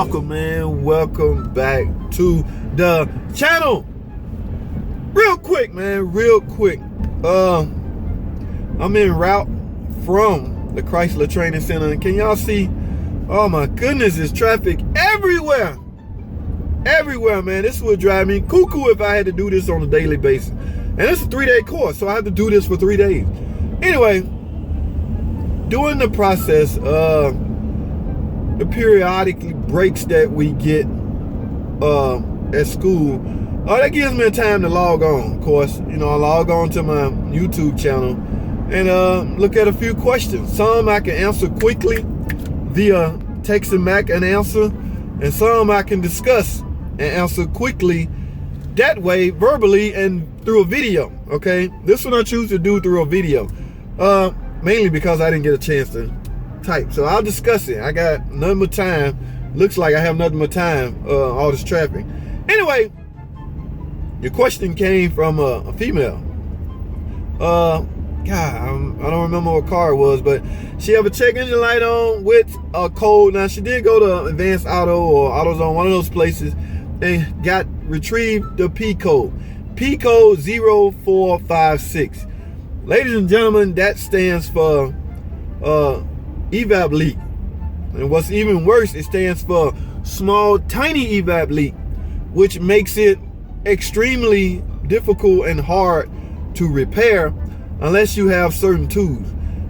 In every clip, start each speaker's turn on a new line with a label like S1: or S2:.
S1: welcome, man. Welcome back to the channel. Real quick, man. Real quick. I'm en route from the Chrysler Training Center. And can y'all see? Oh my goodness, there's traffic everywhere. Everywhere, man. This would drive me cuckoo if I had to do this on a daily basis. And it's a 3-day course, so I have to do this for 3 days. Anyway, during the process, the periodic breaks that we get at school, that gives me a time to log on. Of course, you know, I log on to my YouTube channel and look at a few questions. Some I can answer quickly via texting back an answer, and some I can discuss and answer quickly that way, verbally and through a video. Okay, this one I choose to do through a video, mainly because I didn't get a chance to type. So I'll discuss it. I got nothing but time. Looks like I have nothing but time, all this traffic. Anyway, your question came from a female. God, I don't remember what car it was, but she have a check engine light on with a code. Now, she did go to Advanced Auto or AutoZone, one of those places, and retrieved the P code. P code 0456. Ladies and gentlemen, that stands for Evap leak. And what's even worse, it stands for small, tiny Evap leak, which makes it extremely difficult and hard to repair unless you have certain tools.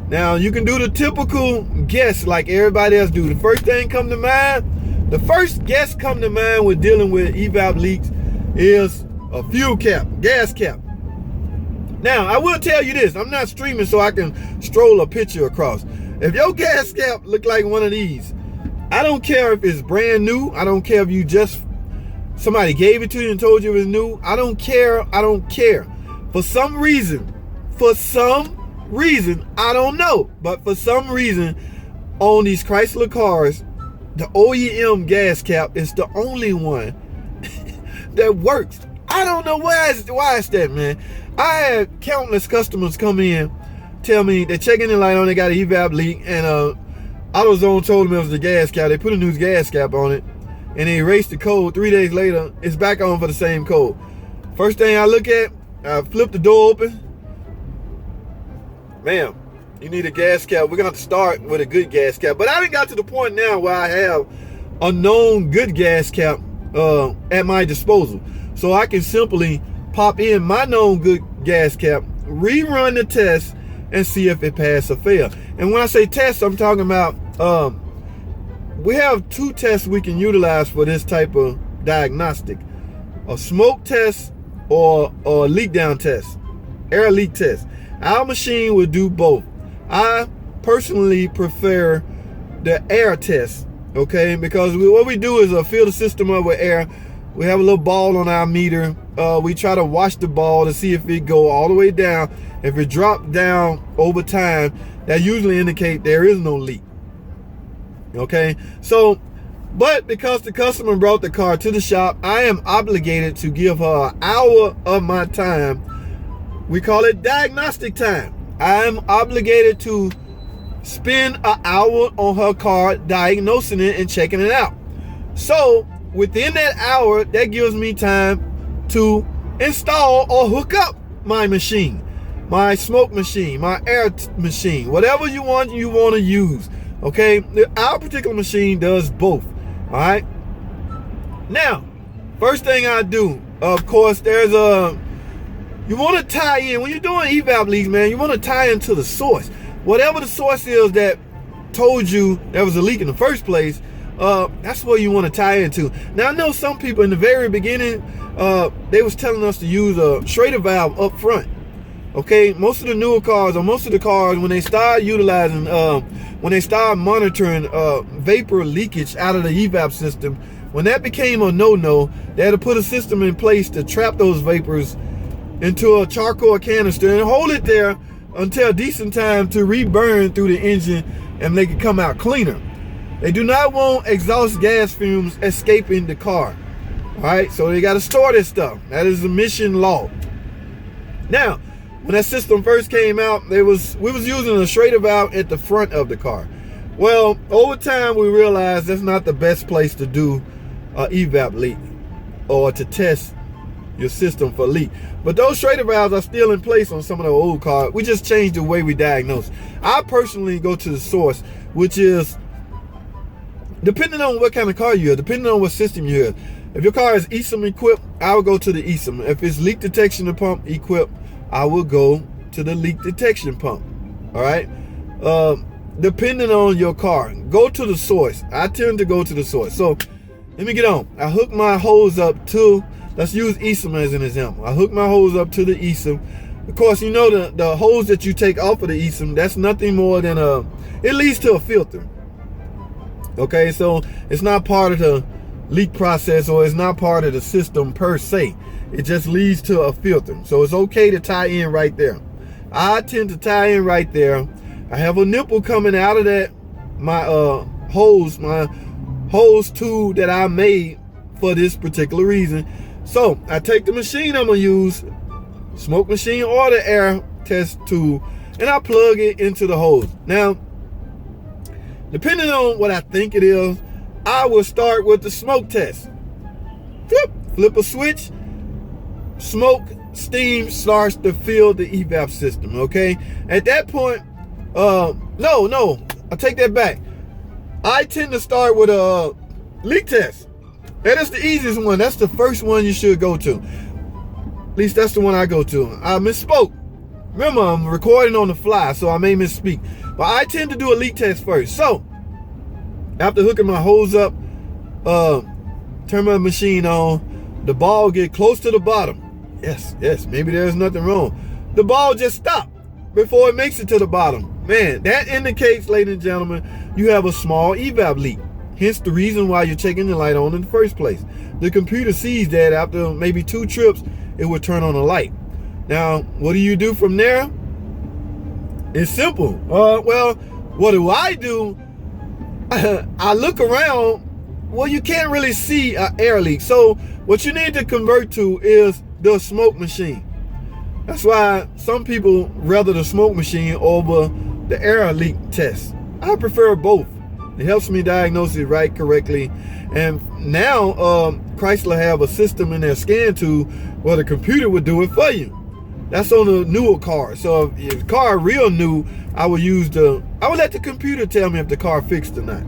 S1: Now, you can do the typical guess like everybody else do. The first thing come to mind, the first guess come to mind with dealing with Evap leaks is a fuel cap, gas cap. Now, I will tell you this, I'm not streaming so I can stroll a picture across. If your gas cap look like one of these, I don't care if it's brand new. I don't care if you just, somebody gave it to you and told you it was new. I don't care. I don't care. For some reason, I don't know, but for some reason on these Chrysler cars, the OEM gas cap is the only one that works. I don't know why it's that, man. I had countless customers come in, tell me they're checking the light on, they got an Evap leak, and AutoZone told them it was the gas cap. They put a new gas cap on it, and they erased the code. 3 days later, it's back on for the same code. First thing I look at, I flip the door open. Ma'am, you need a gas cap. We're going to have to start with a good gas cap. But I done got to the point now where I have a known good gas cap at my disposal. So I can simply pop in my known good gas cap, rerun the test, and see if it passed or failed. And when I say test, I'm talking about, we have 2 tests we can utilize for this type of diagnostic. A smoke test or a leak down test, air leak test. Our machine will do both. I personally prefer the air test, okay? Because what we do is fill the system up with air. We have a little ball on our meter. We try to watch the ball to see if it go all the way down. If it drops down over time, that usually indicate there is no leak. Okay, so, but because the customer brought the car to the shop, I am obligated to give her an hour of my time. We call it diagnostic time. I am obligated to spend an hour on her car, diagnosing it and checking it out. So within that hour, that gives me time to install or hook up my machine, my smoke machine, my air machine, whatever you want to use. Okay, our particular machine does both. All right. Now, first thing I do, of course, there's you want to tie in when you're doing Evap leaks, man. You want to tie into the source, whatever the source is that told you there was a leak in the first place. That's what you want to tie into. Now, I know some people in the very beginning, they was telling us to use a Schrader valve up front. Okay, most of the newer cars, or most of the cars, when they start utilizing, when they start monitoring vapor leakage out of the Evap system, when that became a no-no, they had to put a system in place to trap those vapors into a charcoal canister and hold it there until a decent time to reburn through the engine and make it come out cleaner. They do not want exhaust gas fumes escaping the car. All right, so they got to store this stuff. That is emission law. Now, when that system first came out, we was using a Schrader valve at the front of the car. Well, over time we realized that's not the best place to do an evap leak or to test your system for leak. But those Schrader valves are still in place on some of the old cars. We just changed the way we diagnose. I personally go to the source, which is, depending on what kind of car you have, depending on what system you have. If your car is ESIM equipped, I will go to the ESIM. If it's leak detection pump equipped, I will go to the leak detection pump. All right. Depending on your car, go to the source. I tend to go to the source. So let me get on. I hook my hose up to, let's use ESIM as an example. I hook my hose up to the ESIM. Of course, you know the hose that you take off of the ESIM, that's nothing more than it leads to a filter. Okay, so it's not part of the leak process, or it's not part of the system per se. It just leads to a filter. So it's okay to tie in right there. I tend to tie in right there. I have a nipple coming out of that, my hose tool that I made for this particular reason. So I take the machine I'm gonna use, smoke machine or the air test tool, and I plug it into the hose. Now, depending on what I think it is, I will start with the smoke test. Flip a switch, smoke, steam starts to fill the evap system, okay? At that point, no, I take that back. I tend to start with a leak test. That is the easiest one. That's the first one you should go to. At least that's the one I go to. I misspoke. Remember, I'm recording on the fly, so I may misspeak. But I tend to do a leak test first. So, after hooking my hose up, turn my machine on, the ball get close to the bottom. Yes, maybe there's nothing wrong. The ball just stopped before it makes it to the bottom. Man, that indicates, ladies and gentlemen, you have a small evap leak. Hence the reason why you're checking the light on in the first place. The computer sees that after maybe 2 trips, it will turn on a light. Now, what do you do from there? It's simple. Well, what do? I look around. Well, you can't really see an air leak. So what you need to convert to is the smoke machine. That's why some people rather the smoke machine over the air leak test. I prefer both. It helps me diagnose it correctly. And now Chrysler have a system in their scan tool where the computer would do it for you. That's on the newer car. So if the car real new, I would let the computer tell me if the car fixed or not.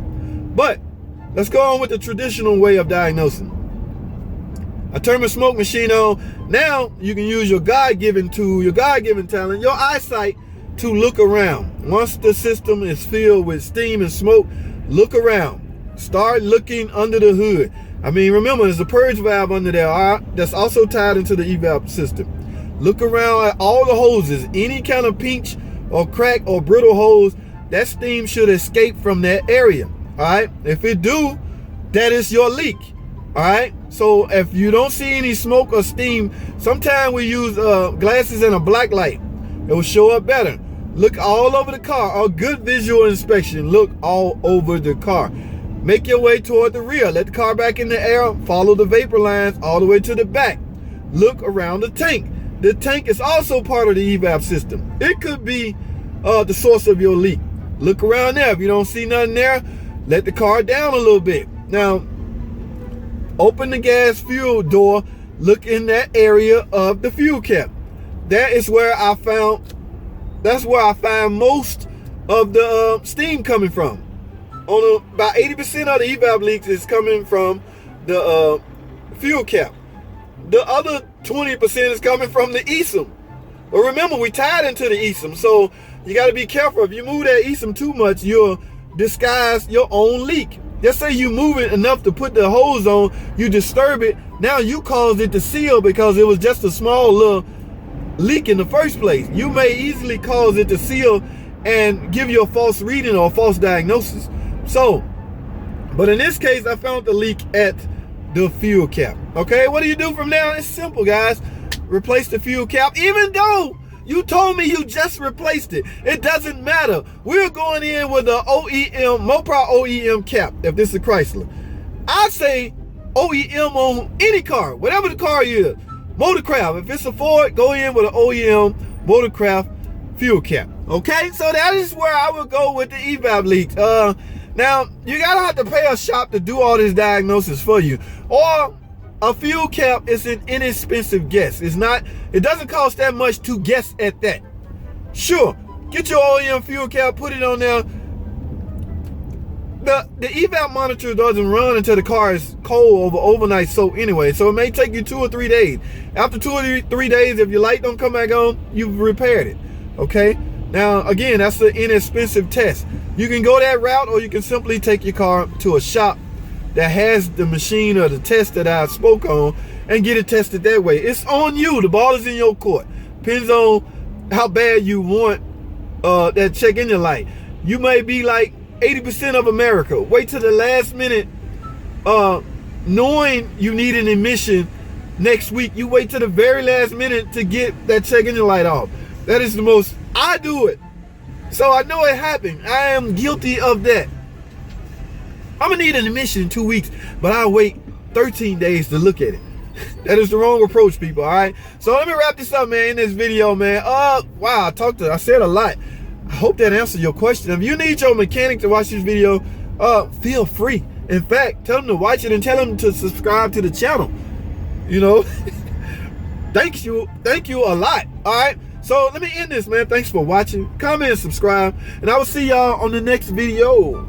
S1: But let's go on with the traditional way of diagnosing. I turn my smoke machine on. Now you can use your God-given tool, your God-given talent, your eyesight to look around. Once the system is filled with steam and smoke, look around. Start looking under the hood. I mean, remember, there's a purge valve under there that's also tied into the evap system. Look around at all the hoses. Any kind of pinch or crack or brittle hose, that steam should escape from that area. All right? If it do, that is your leak. All right? So if you don't see any smoke or steam, sometimes we use glasses and a black light. It will show up better. Look all over the car. A good visual inspection. Look all over the car. Make your way toward the rear. Let the car back in the air. Follow the vapor lines all the way to the back. Look around the tank. The tank is also part of the evap system. It could be the source of your leak. Look around there. If you don't see nothing there, let the car down a little bit. Now, open the gas fuel door. Look in that area of the fuel cap. That is where I found. That's where I find most of the steam coming from. About 80% of the evap leaks is coming from the fuel cap. The other 20% is coming from the ESIM. But remember, we tied into the ESIM, so you got to be careful. If you move that ESIM too much, you'll disguise your own leak. Just say you move it enough to put the hose on, you disturb it. Now you caused it to seal because it was just a small little leak in the first place. You may easily cause it to seal and give you a false reading or a false diagnosis. So, but in this case, I found the leak at the fuel cap. Okay, what do you do from now? It's simple, guys. Replace the fuel cap. Even though you told me you just replaced it, it doesn't matter. We're going in with the OEM, Mopar OEM cap, if this is a Chrysler. I say OEM on any car, whatever the car is. Motorcraft, if it's a Ford, go in with an OEM Motorcraft fuel cap. Okay, so that is where I would go with the evap leaks. Now you gotta have to pay a shop to do all this diagnosis for you, or a fuel cap is an inexpensive guess. It doesn't cost that much to guess at that. Sure, get your OEM fuel cap, put it on there. The evap monitor doesn't run until the car is cold overnight soak anyway, so it may take you 2 or 3 days. After 2 or 3 days, if your light don't come back on, you've repaired it. Okay, now again, that's an inexpensive test. You can go that route, or you can simply take your car to a shop that has the machine or the test that I spoke on and get it tested that way. It's on you. The ball is in your court. Depends on how bad you want that check engine light. You may be like 80% of America. Wait till the last minute, knowing you need an emission next week. You wait till the very last minute to get that check engine light off. That is the most. I do it, so I know it happened. I am guilty of that. I'm gonna need an emission in 2 weeks, but I'll wait 13 days to look at it. That is the wrong approach, people. All right. So let me wrap this up, man. In this video, man. Wow, I said a lot. I hope that answered your question. If you need your mechanic to watch this video, feel free. In fact, tell them to watch it and tell them to subscribe to the channel. You know, thank you a lot. All right. So let me end this, man. Thanks for watching. Comment and subscribe, and I will see y'all on the next video.